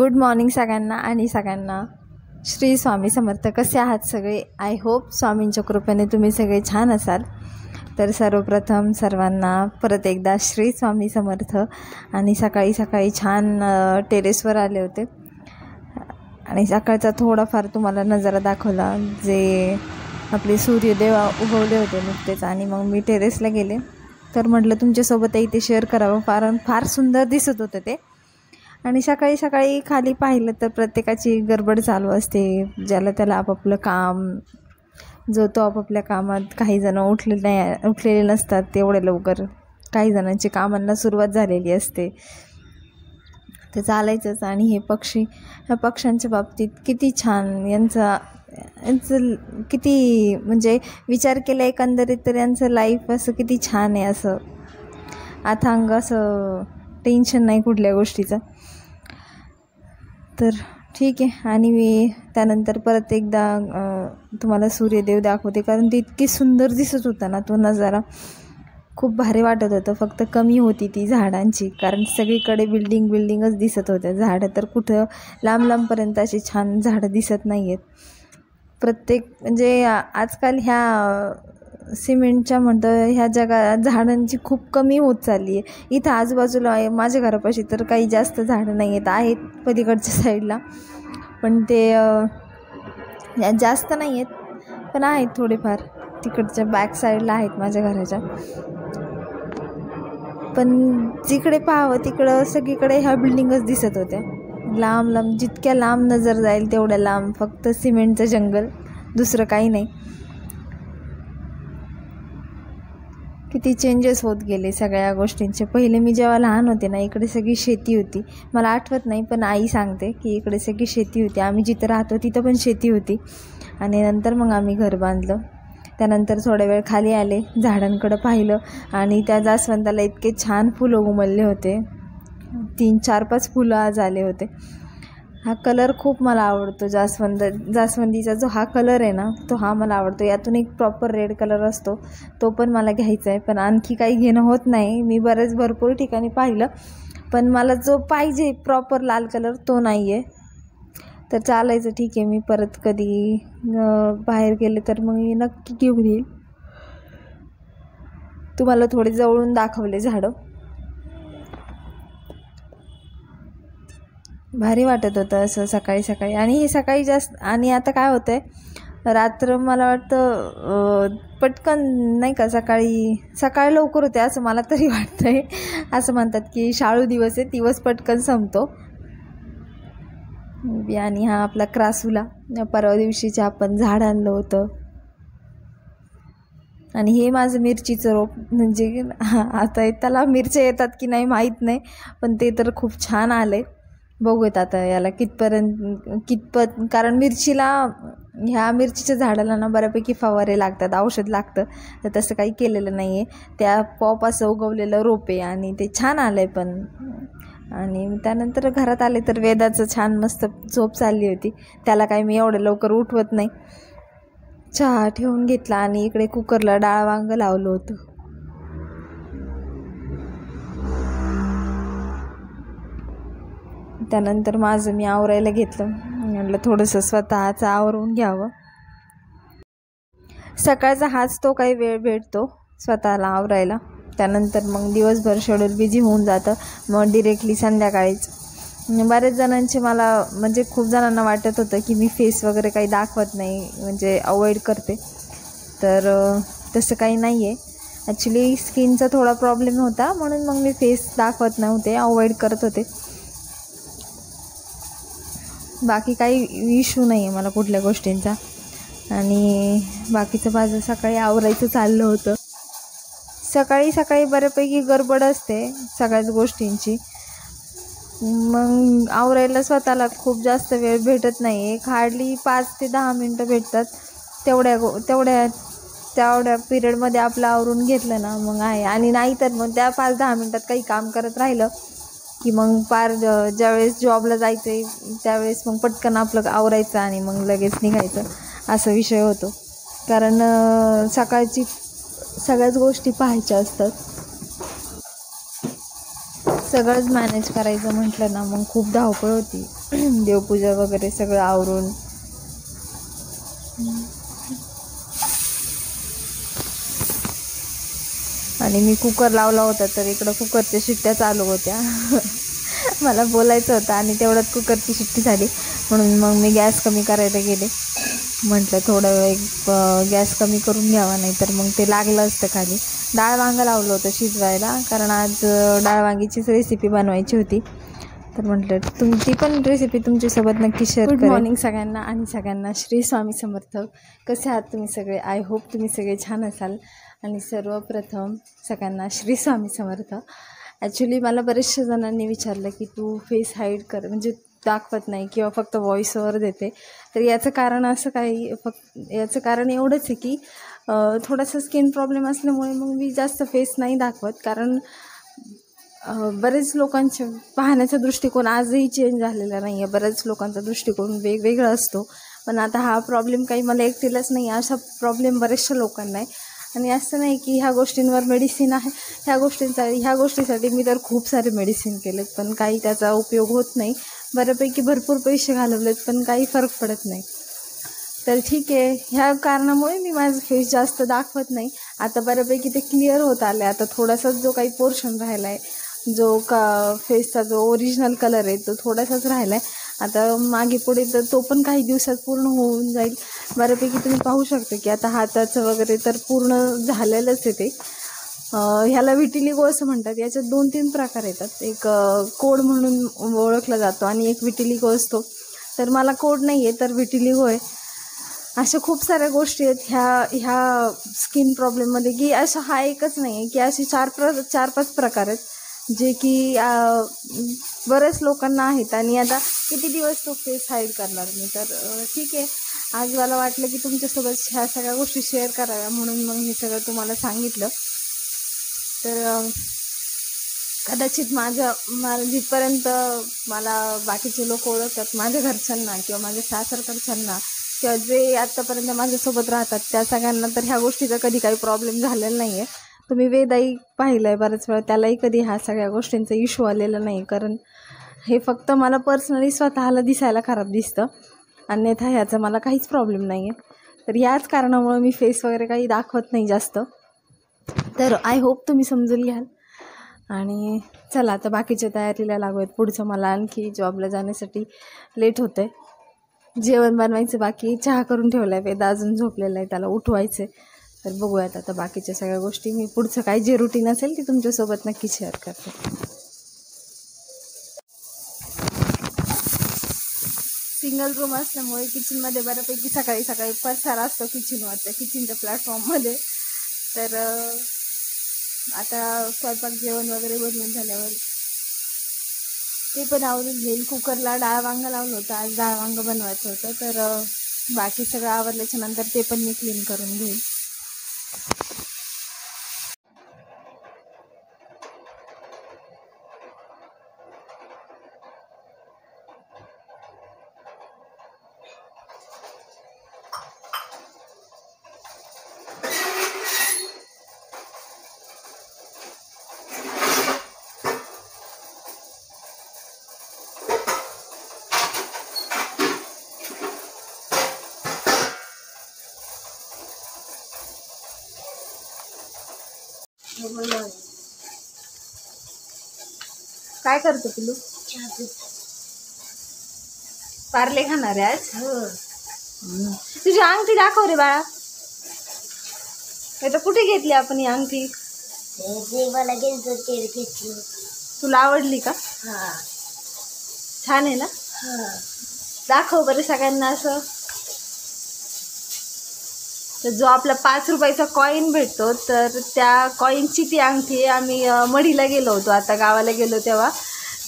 Good morning सगळ्यांना आणि सगळ्यांना श्री स्वामी समर्थ. कसे आहात सगळे? आय होप स्वामींच्या कृपेने तुम्ही सगळे छान असाल. तर सर्वप्रथम सर्वांना परत एकदा श्री स्वामी समर्थ. आणि सकाळी सकाळी छान टेरेसवर आले होते आणि सकाळचा थोडाफार तुम्हाला नजारा दाखवला, जे आपले सूर्योदय उगवले होते नुकतेच. आणि मग मी टेरेसला गेले तर म्हटलं तुमच्यासोबतही ते शेअर करावं, कारण फार सुंदर दिसत होतं ते. आणि सकाळी सकाळी खाली पाहिलं तर प्रत्येकाची गडबड चालू असते, ज्याला त्याला आपापलं काम, जो तो आपापल्या कामात. काही जण उठलेले नसतात तेवढ्या लवकर, काही जणांची कामांना सुरुवात झालेली असते, ते चालायचंच. आणि हे पक्षी, ह्या पक्ष्यांच्या बाबतीत किती छान, यांचं किती म्हणजे विचार केला एकंदरीत तर यांचं लाईफ असं किती छान आहे, असं अथांग, असं टेन्शन नाही कुठल्या गोष्टीचं. तर ठीक आहे. आणि मी त्यानंतर परत एकदा तुम्हाला सूर्यदेव दाखवते, कारण ते इतकी सुंदर दिसत होता ना तो नजारा, खूप भारी वाटत होतं. फक्त कमी होती ती झाडांची, कारण सगळीकडे बिल्डिंगच दिसत होत्या. झाडं तर कुठं लांब लांबपर्यंत अशी छान झाडं दिसत नाही आहेत. प्रत्येक म्हणजे आजकाल ह्या सिमेंटच्या म्हणतं ह्या जगात झाडांची खूप कमी होत चालली आहे. इथं आजूबाजूला माझ्या घरापाशी तर काही जास्त झाडं नाही आहेत पलीकडच्या साईडला, पण ते जास्त नाही आहेत, पण आहेत थोडेफार. तिकडच्या बॅक साईडला आहेत माझ्या घराच्या. पण जिकडे पाहावं तिकडं सगळीकडे ह्या बिल्डिंगच दिसत होत्या, लांब लांब. जितक्या लांब नजर जाईल तेवढ्या लांब फक्त सिमेंटचं जंगल, दुसरं काही नाही. किती चेंजेस होत गेले सगळ्या गोष्टींचे. पहिले मी जेव्हा लहान होते ना, इकडे सगळी शेती होती. मला आठवत नाही, पण आई सांगते की इकडे सगळी शेती होती. आम्ही जिथं राहतो तिथं पण शेती होती. आणि नंतर मग आम्ही घर बांधलं. त्यानंतर थोडा वेळ खाली आले, झाडांकडं पाहिलं, आणि त्या जास्वंदाला इतके छान फुलं उमलले होते. 3-4-5 फुलं आज आले होते. हा कलर खूप मला आवडतो, जास्वंदीचा जो हा कलर आहे ना, तो हा मला आवडतो. यातून एक प्रॉपर रेड कलर असतो, तो पण मला घ्यायचा आहे, पण आणखी काही घेणं होत नाही. मी भरपूर ठिकाणी पाहिलं, पण मला जो पाहिजे प्रॉपर लाल कलर तो नाही आहे. तर चालायचं, ठीक आहे. मी परत कधी बाहेर गेले तर मग मी नक्की घेऊन येईल. तुम्हाला थोडे जवळून दाखवले झाडं, भारी वाटत होतं असं सकाळी सकाळी. आणि हे सकाळी जास्त. आणि आता काय होतं आहे, रात्र मला वाटतं पटकन नाही का, सकाळी लवकर होते असं मला तरी वाटतं आहे. असं म्हणतात की शाळू दिवस आहे, दिवस पटकन संपतो. आणि हा आपला क्रासूला परवा दिवशीचे आपण झाड आणलं होतं. आणि हे माझं मिरचीचं रोप, म्हणजे आता त्याला मिरच्या येतात की नाही माहीत नाही, पण ते तर खूप छान आले. बघूयात आता याला कितपत, कारण ह्या मिरचीच्या झाडाला ना बऱ्यापैकी फवारे लागतात, औषध लागतं. तर तसं काही केलेलं नाही आहे. त्या पॉप असं उगवलेलं रोपे, आणि ते छान आलं आहे पण. आणि त्यानंतर घरात आले तर वेदाचं छान मस्त झोप चालली होती. त्याला काही मी एवढं लवकर उठवत नाही. चहा ठेवून घेतला आणि इकडे कुकरला डाळ वांग लावलं होतं. त्यानंतर माझं मी आवरायला घेतलं. म्हटलं थोडंसं स्वतःचं आवरून घ्यावं. सकाळचा हाच तो काही वेळ भेटतो स्वतःला आवरायला. त्यानंतर मग दिवसभर शेड्यूल बिझी होऊन जातं. मग डिरेक्टली संध्याकाळीच. बऱ्याच जणांचे म्हणजे खूप जणांना वाटत होतं की मी फेस वगैरे काही दाखवत नाही, म्हणजे अवॉइड करते. तर तसं काही नाही आहे. ॲक्च्युली स्किनचा थोडा प्रॉब्लेम होता, म्हणून मग मी फेस दाखवत नव्हते, अवॉइड करत होते. बाकी काही इश्यू नाही आहे मला कुठल्या गोष्टींचा. आणि बाकीचं माझं सकाळी आवरायचं चाललं होतं. सकाळी सकाळी बऱ्यापैकी गडबड असते सगळ्याच गोष्टींची. मग आवरायला स्वतःला खूप जास्त वेळ भेटत नाही. एक हार्डली 5 ते 10 मिनटं भेटतात. तेवढ्या पिरियडमध्ये आपलं आवरून घेतलं ना मग आहे. आणि नाही तर मग त्या 5-10 मिनटात काही काम करत राहिलं की मग ज्यावेळेस जॉबला जायचं आहे त्यावेळेस मग पटकन आपलं आवरायचं आणि मग लगेच निघायचं, असा विषय होतो. कारण सकाळची सगळ्याच गोष्टी पाहायच्या असतात. सगळंच मॅनेज करायचं म्हटलं ना मग खूप धावपळ होती. देवपूजा वगैरे सगळं आवरून आणि मी कुकर लावला होता तर इकडं कुकरच्या शिट्ट्या चालू होत्या. मला बोलायचं होतं आणि तेवढ्यात कुकरची शिट्टी झाली, म्हणून मग मी गॅस कमी करायला गेले. म्हटलं थोडं एक गॅस कमी करून घ्यावा, नाही तर मग ते लागलं असतं खाली. डाळ वांगं लावलं होतं शिजवायला, कारण आज डाळ वांगीचीच रेसिपी बनवायची होती. तर म्हटलं ती पण रेसिपी तुमच्यासोबत नक्की शेअर करेन. गुड मॉर्निंग सगळ्यांना आणि सगळ्यांना श्री स्वामी समर्थ. कसे आहात तुम्ही सगळे? आय होप तुम्ही सगळे छान असाल. आणि सर्वप्रथम सगळ्यांना श्री स्वामी समर्थ. ॲक्च्युली मला बरेचशा जणांनी विचारलं की तू फेस हाईड कर, म्हणजे दाखवत नाही किंवा फक्त व्हॉइस ओव्हर देते. तर याचं कारण असं काही याचं कारण एवढंच आहे की थोडासा स्किन प्रॉब्लेम असल्यामुळे मग मी जास्त फेस नाही दाखवत. कारण बरेच लोकांचे पाहण्याचा दृष्टिकोन आजही चेंज झालेला नाही आहे. बऱ्याच लोकांचा दृष्टिकोन वेगवेगळा असतो. पण आता हा प्रॉब्लेम काही मला एकटीलाच नाही, असा प्रॉब्लेम बऱ्याचशा लोकांना आहे. आणि असं नाही की ह्या गोष्टींवर मेडिसिन आहे. ह्या गोष्टीसाठी मी तर खूप सारे मेडिसिन केलेत, पण काही त्याचा उपयोग होत नाही. बऱ्यापैकी भरपूर पैसे घालवलेत, पण काही फरक पडत नाही. तर ठीक आहे, ह्या कारणामुळे मी माझं फेस जास्त दाखवत नाही. आता बऱ्यापैकी ते क्लिअर होत आलं आहे. आता थोडासा जो काही पोर्शन राहिला आहे, जो फेसचा जो ओरिजिनल कलर आहे तो थोडासाच राहिला आहे. आता मागे पुढे तर तो पण काही दिवसात पूर्ण होऊन जाईल. बऱ्यापैकी तुम्ही पाहू शकता की आता हाताचं वगैरे तर पूर्ण झालेलंच आहे ते. ह्याला विटिलिगो असं म्हणतात. याच्यात 2-3 प्रकार येतात. एक कोड म्हणून ओळखला जातो आणि एक विटिलिगो असतो. तर मला कोड नाही आहे, तर विटिलिगो आहे. अशा खूप साऱ्या गोष्टी आहेत ह्या स्किन प्रॉब्लेममध्ये, की असं हा एकच नाही आहे, की असे 4-5 प्रकार आहेत जे की बऱ्याच लोकांना आहेत. आणि आता किती दिवस तो फेस हाईड करणार मी? तर ठीक आहे, आज मला वाटलं की तुमच्यासोबत ह्या सगळ्या गोष्टी शेअर कराव्या, म्हणून मग हे सगळं तुम्हाला सांगितलं. तर कदाचित मला जिथपर्यंत मला बाकीचे लोक ओळखतात, माझ्या घरच्यांना किंवा माझ्या सासरकडच्यांना किंवा जे आत्तापर्यंत माझ्यासोबत राहतात त्या सगळ्यांना, तर ह्या गोष्टीचा कधी काही प्रॉब्लेम झालेला नाही आहे. तुम्ही वेदाई पाहिलं आहे बऱ्याच वेळा, त्यालाही कधी ह्या सगळ्या गोष्टींचा इश्यू आलेला नाही. कारण हे फक्त मला पर्सनली स्वतःला दिसायला खराब दिसतं, अन्यथा ह्याचा मला काहीच प्रॉब्लेम नाही आहे. तर याच कारणामुळे मी फेस वगैरे काही दाखवत नाही जास्त. तर आय होप तुम्ही समजून घ्याल. आणि चला आता बाकीच्या तयारीला लागूयात. पुढचं मला आणखी जॉबला जाण्यासाठी लेट होतं आहे. जेवण बनवायचं बाकी, चहा करून ठेवला आहे. वेदा अजून झोपलेला आहे, त्याला उठवायचं आहे. तर बघूयात आता बाकीच्या सगळ्या गोष्टी. मी पुढचं काय जे रुटीन असेल ती तुमच्यासोबत नक्की शेअर करते. सिंगल रूम असल्यामुळे किचनमध्ये बऱ्यापैकी सकाळी सकाळी पसारा असतो किचनवरच्या, किचनच्या प्लॅटफॉर्ममध्ये. तर आता स्वयंपाक जेवण वगैरे बनवून झाल्यावर ते पण आवरून घेईल. कुकरला डाळ वांगं लावलं होतं, आज डाळ वांगं बनवायचं होतं. तर बाकी सगळं आवरल्याच्या नंतर ते पण मी क्लीन करून घेईन. काय करतो पिलू? पार्ले खाणार आहे आज? तुझी अंगठी दाखव रे बाळा. आता कुठे घेतली आपण ही अंगठी? मला घेतली. तुला आवडली का? छान आहे ना? दाखव बरं सगळ्यांना असं. तर जो आपला 5 रुपयाचा कॉईन भेटतो, तर त्या कॉईनची ती अंगठी आम्ही मढीला गेलो होतो, आता गावाला गेलो तेव्हा.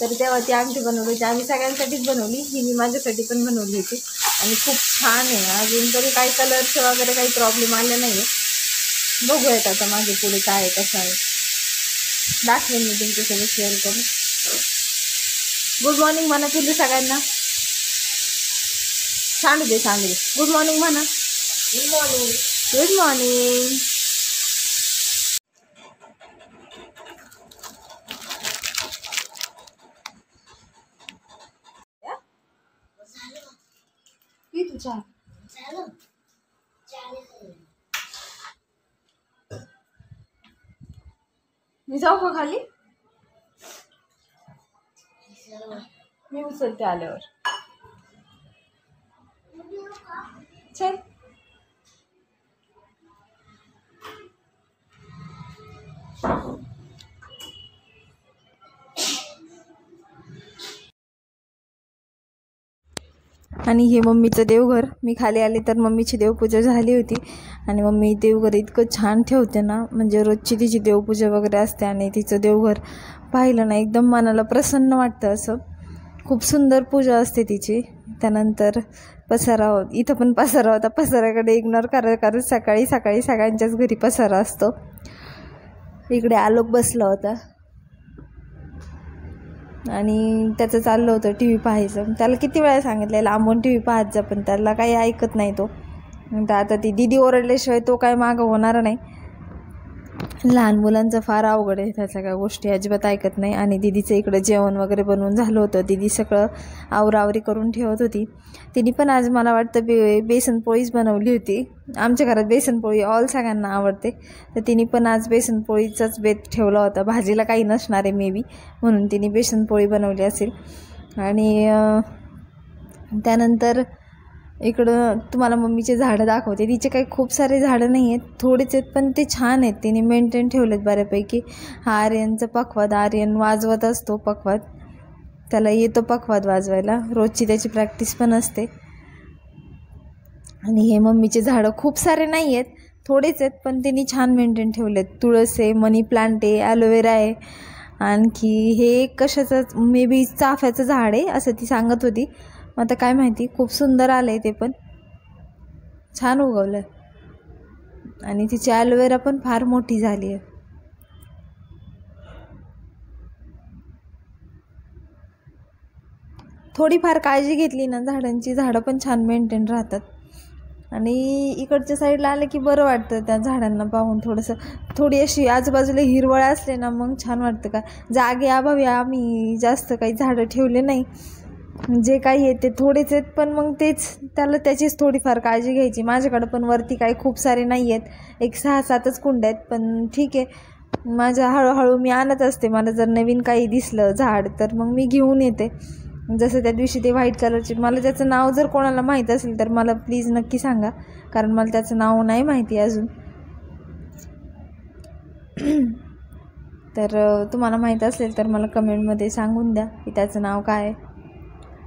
तर तेव्हा ती अंगठी बनवली होती. आम्ही सगळ्यांसाठीच बनवली, ही मी माझ्यासाठी पण बनवली होती. आणि खूप छान आहे. अजून तरी काही कलरचं वगैरे काही प्रॉब्लेम आले नाही आहे. बघूयात आता मागे पुढे काय आहे कसं आहे, दाखवेन मी तुमच्यासोबत शेअर करून. गुड मॉर्निंग म्हणा पिल्लू सगळ्यांना. सांगू दे. गुड मॉर्निंग म्हणा. Good morning. Good morning. की चहा? झालं मी जाऊ का खाली? मी उचलते आल्यावर. चल. आणि हे मम्मीचं देवघर. मी खाली आले तर मम्मीची देवपूजा झाली होती. आणि मम्मी देवघर इतकं छान ठेवते ना, म्हणजे रोजची तिची देवपूजा वगैरे असते आणि तिचं देवघर पाहिलं ना एकदम मनाला प्रसन्न वाटतं. असं खूप सुंदर पूजा असते तिची. त्यानंतर पसारा, इथं पण पसारा होता. पसाऱ्याकडे इग्नोर करत सकाळी सगळ्यांच्याच घरी पसारा असतो. इकडे आलोक बसला होता आणि त्याचं चाललं होतं टी व्ही पाहायचं. त्याला किती वेळा सांगितलं लांबून टी व्ही पाहत जा, पण त्याला काही ऐकत नाही तो. आता ती दीदी ओरडल्याशिवाय तो काय मागं होणार नाही. लहान मुलांचं फार अवघड आहे, त्या सगळ्या गोष्टी अजिबात ऐकत नाही. आणि दीदीचं इकडं जेवण वगैरे बनवून झालं होतं. दीदी सगळं आवरावरी करून ठेवत होती. तिने पण आज मला वाटतं बेसन पोळीच बनवली होती. आमच्या घरात बेसन पोळी सगळ्यांना आवडते, तर तिने पण आज बेसन पोळीचाच बेत ठेवला होता. भाजीला काही नसणार आहे मे बी, म्हणून तिने बेसन पोळी बनवली असेल. आणि त्यानंतर इकडं तुम्हाला मम्मीचे झाडं दाखवते. तिचे काही खूप सारे झाडं नाही आहेत, थोडेच आहेत, पण ते छान आहेत. तिने मेंटेन ठेवलेत बऱ्यापैकी. हा आर्यनचं पखवाद, आर्यन वाजवत असतो पखवाद, त्याला येतो पखवाद वाजवायला. रोजची त्याची प्रॅक्टिस पण असते. आणि हे मम्मीचे झाडं खूप सारे नाही आहेत, थोडेच आहेत, पण तिने छान मेंटेन ठेवलेत. तुळस आहे, मनी प्लांट आहे, ॲलोवेरा आहे. आणखी हे कशाचं मे बी चाफ्याचं झाड आहे असं ती सांगत होती. आता काय माहिती, खूप सुंदर आलं आहे, ते पण छान उगवलं आहे. आणि तिची ॲलोवेरा पण फार मोठी झाली आहे. थोडीफार काळजी घेतली ना झाडांची, झाडं पण छान मेंटेन राहतात. आणि इकडच्या साईडला आलं की बरं वाटतं त्या झाडांना पाहून. थोडी अशी आजूबाजूला हिरवळ असले ना मग छान वाटतं. का जागे अभावी आम्ही जास्त काही झाडं ठेवले नाही. जे काही आहे ते थोडेच आहेत, पण मग त्याला त्याचीच थोडीफार काळजी घ्यायची. माझ्याकडं पण वरती काही खूप सारे नाही आहेत, एक 6-7च कुंड्या आहेत, पण ठीक आहे. माझ्या हळूहळू मी आणत असते. मला जर नवीन काही दिसलं झाड तर मग मी घेऊन येते. जसं त्या दिवशी ते व्हाईट कलरचे, मला त्याचं नाव जर कोणाला माहीत असेल तर मला प्लीज नक्की सांगा, कारण मला त्याचं नाव नाही माहिती अजून. तर तुम्हाला माहीत असेल तर मला कमेंटमध्ये सांगून द्या की त्याचं नाव काय आहे.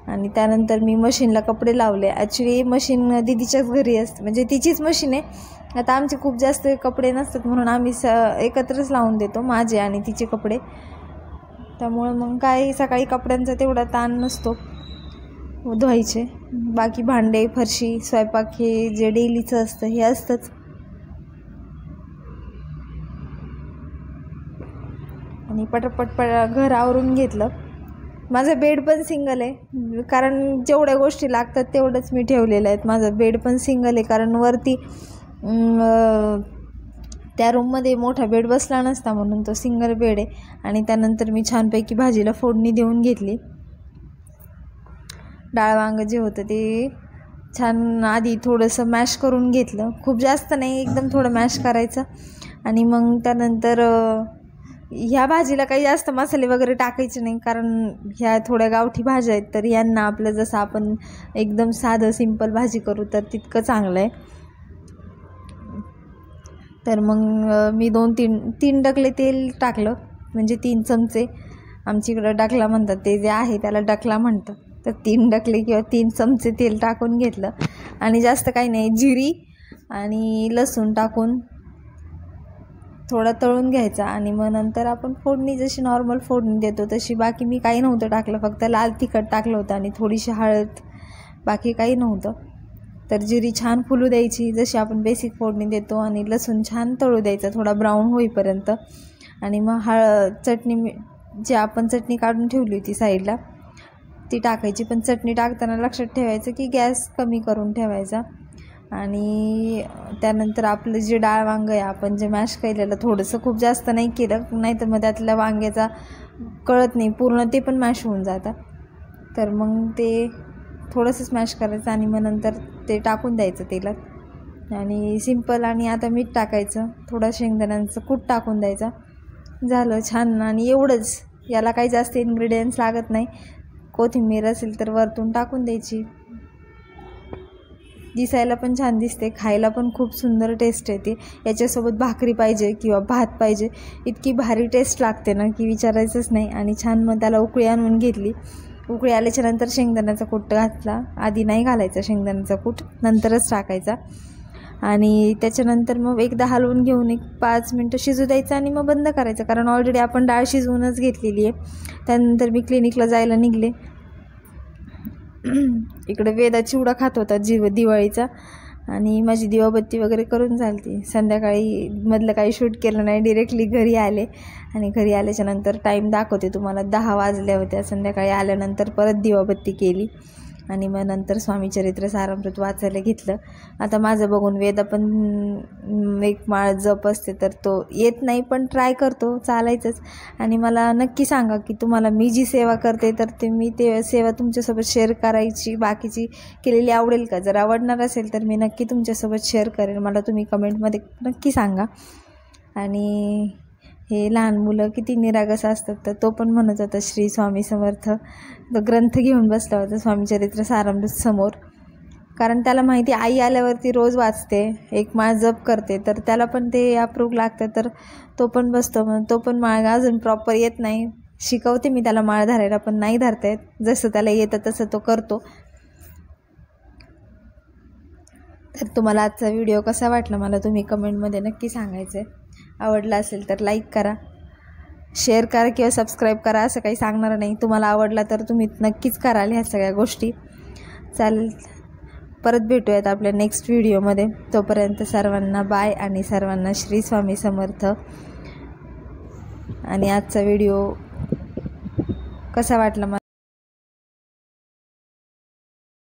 आणि त्यानंतर मी मशीनला कपडे लावले. ॲक्च्युली मशीन दीदीच्याच घरी असते, म्हणजे तिचीच मशीन आहे. आता आमचे खूप जास्त कपडे नसतात म्हणून आम्ही एकत्रच लावून देतो, माझे आणि तिचे कपडे. त्यामुळं मग काय सकाळी कपड्यांचा तेवढा ताण नसतो धुवायचे. बाकी भांडे, फरशी, स्वयंपाक हे जे डेलीचं असतं हे असतंच. आणि पटपट घर आवरून घेतलं. माझं बेड पण सिंगल आहे, कारण जेवढ्या गोष्टी लागतात तेवढंच मी ठेवलेलं आहेत. माझं बेड पण सिंगल आहे, कारण वरती त्या रूममध्ये मोठा बेड बसला नसता म्हणून तो सिंगल बेड आहे. आणि त्यानंतर मी छानपैकी भाजीला फोडणी देऊन घेतली. डाळ वांग जे होतं ते छान आधी थोडंसं मॅश करून घेतलं, खूप जास्त नाही, एकदम थोडं मॅश करायचं. आणि मग त्यानंतर ह्या भाजीला काही जास्त मसाले वगैरे टाकायचे नाही, कारण ह्या थोड्या गावठी भाज्या आहेत, तर यांना आपलं जसं आपण एकदम साधं सिंपल भाजी करू तर तितकं चांगलं आहे. तर मग मी 2-3 डकले तेल टाकलं, म्हणजे 3 चमचे. आमच्या इकडं डकला म्हणतात, ते जे आहे त्याला डकला म्हणतात. तर 3 डकले किंवा 3 चमचे तेल टाकून घेतलं. आणि जास्त काही नाही, जिरी आणि लसूण टाकून थोडा तळून घ्यायचा. आणि मग नंतर आपण फोडणी जशी नॉर्मल फोडणी देतो तशी, बाकी मी काही नव्हतं टाकलं, फक्त लाल तिखट टाकलं होतं आणि थोडीशी हळद, बाकी काही नव्हतं. तर जिरी छान फुलू द्यायची जशी आपण बेसिक फोडणी देतो, आणि लसूण छान तळू द्यायचा थोडा ब्राऊन होईपर्यंत. आणि मग चटणी, जी आपण चटणी काढून ठेवली होती साईडला ती टाकायची. पण चटणी टाकताना लक्षात ठेवायचं की गॅस कमी करून ठेवायचा. आणि त्यानंतर आपलं जे डाळ वांग आहे आपण जे मॅश केलेलं, थोडंसं, खूप जास्त नाही केलं, नाही तर मग त्यातल्या वांग्याचा कळत नाही पूर्ण, ते पण मॅश होऊन जातं. तर मग ते थोडंसं स्मॅश करायचं आणि मग नंतर ते टाकून द्यायचं तेलात आणि सिंपल. आणि आता मीठ टाकायचं, थोडं शेंगदाण्यांचं कूट टाकून द्यायचा, झालं छान. आणि एवढंच, याला काही जास्त इन्ग्रेडियंट्स लागत नाही. कोथिंबीर असेल तर वरतून टाकून द्यायची. दिसायला पण छान दिसते, खायला पण खूप सुंदर टेस्ट येते. याच्यासोबत भाकरी पाहिजे किंवा भात पाहिजे, इतकी भारी टेस्ट लागते ना की विचारायचंच नाही. आणि छान मग त्याला उकळी आणून घेतली. उकळी आल्याच्या नंतर शेंगदाण्याचा कूट घातला. आधी नाही घालायचा शेंगदाण्याचा कूट, नंतरच टाकायचा. आणि त्याच्यानंतर मग एकदा हलवून घेऊन 5 मिनटं शिजू द्यायचं आणि मग बंद करायचं, कारण ऑलरेडी आपण डाळ शिजवूनच घेतलेली आहे. त्यानंतर मी क्लिनिकला जायला निघले. इकडे वेदा चिवडा खात होता दिवाळीचा, आणि माझी दिवाबत्ती वगैरे करून झाली. संध्याकाळी मधलं काही शूट केलं नाही, डिरेक्टली घरी आले. आणि घरी आल्याच्या नंतर टाईम दाखवते तुम्हाला, 10 वाजल्या होत्या. संध्याकाळी आल्यानंतर परत दिवाबत्ती केली आणि मग नंतर स्वामी चरित्र सारामृत वाचायला घेतलं. आता माझं बघून वेदा पण एक माळ जप असते तर तो येत नाही, पण ट्राय करतो, चालायचंच. आणि मला नक्की सांगा की तुम्हाला मी जी सेवा करते तर ते सेवा तुमच्यासोबत शेअर करायची बाकीची केलेली आवडेल का? जर आवडणार असेल तर मी नक्की तुमच्यासोबत शेअर करेन, मला तुम्ही कमेंटमध्ये नक्की सांगा. आणि हे लहान मुलं किती निरागस असतात, तर तो पण म्हणत होता श्री स्वामी समर्थ. तो ग्रंथ घेऊन बसला होता स्वामी चरित्र सारामृत समोर, कारण त्याला माहिती आई आल्यावरती रोज वाचते, एक माळ जप करते, तर त्याला पण ते अप्रूव्ह लागतं. तर तो पण बसतो. मग तो पण माळ अजून प्रॉपर येत नाही, शिकवते मी त्याला माळ धरायला, पण नाही धरता येत. जसं त्याला येतं तसं तो करतो. तर तुम्हाला आजचा व्हिडिओ कसा वाटला मला तुम्ही कमेंटमध्ये नक्की सांगायचं आहे. आवडला असेल तर लाईक करा, शेअर करा किंवा सबस्क्राईब करा, असं काही सांगणार नाही. तुम्हाला आवडला तर तुम्ही नक्कीच कराल ह्या सगळ्या गोष्टी. चालेल, परत भेटूयात आपल्या नेक्स्ट व्हिडिओमध्ये. तोपर्यंत सर्वांना बाय आणि सर्वांना श्री स्वामी समर्थ. आणि आजचा व्हिडिओ कसा वाटला